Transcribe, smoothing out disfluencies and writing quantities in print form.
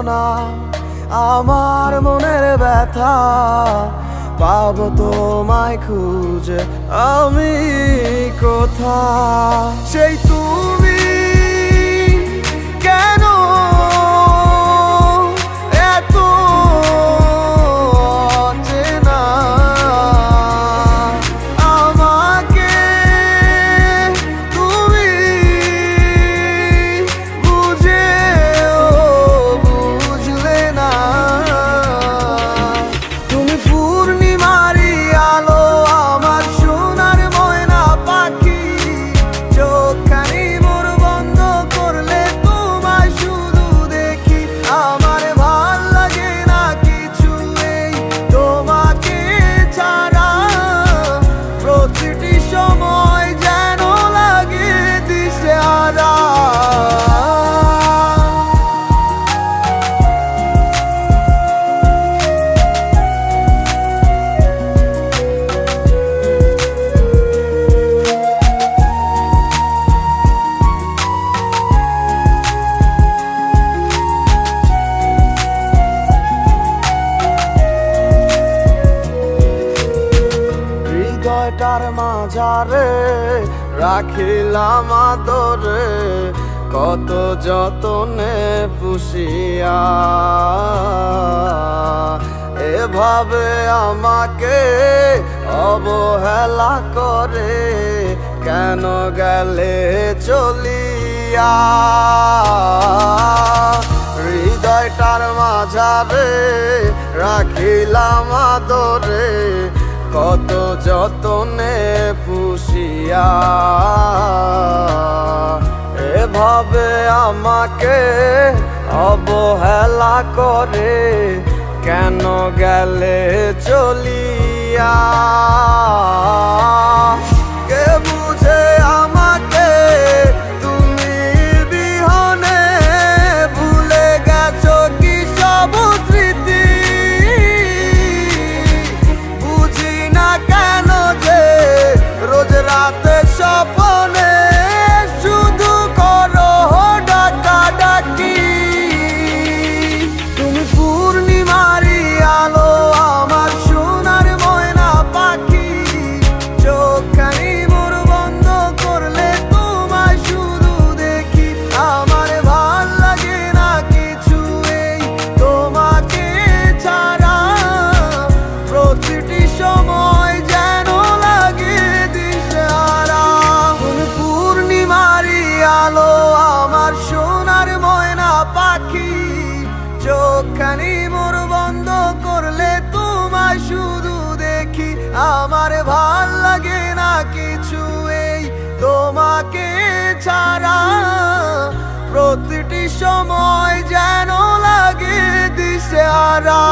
না আমার মনের ব্যথা, পাবো তোমায় খুঁজে আমি কোথায়। সেই তুমি কেন এত অচেনা, আমাকে তুমি বুঝলে না। তুমি পূর্ণিমারি আলো, আমার সোনার ময়না পাখি, চোখখানি মোর বন্ধ করলে তোমায় শুধু দেখি। আমার ভাল লাগে না কিছু এই তোমাকে ছাড়া, প্রতিটি সময় যেন লাগে দিশেহারা। হৃদয়টার মাঝারে রাখিলাম আদরে, কত যতনে পুষিয়া। এভাবে আমাকে অবহেলা করে কেন গেলে চলিয়া। হৃদয়টার মাঝারে রাখিলাম আদরে, কত যতনে পুষিয়া। এভাবে আমাকে অবহেলা করে কেন গেলে চলিয়া। কে বুঝে আমাকে তুমি বিহনে, ভুলে গেছো কি সব স্মৃতি। বুঝি না কেন যে রোজ রাতে স্বপ্নে শুধু করো ডাকাডাকি। তুমি পূর্ণিমারি আলো, আমার সোনার ময়না পাখি, চোখখানি মোর বন্ধ করলে তোমায় শুধু দেখি। আমার ভাল লাগে না কিছু এই তোমাকে ছাড়া, প্রতিটি সময় যেন লাগে দিশেহারা। তুমি পূর্ণিমারি আলো, আমার সোনার ময়না পাখি, চোখখানি মোর বন্ধ করলে তোমায় শুধু দেখি। আমার ভাল লাগে না কিছু এই তোমাকে ছাড়া, প্রতিটি সময় যেন লাগে দিশেহারা।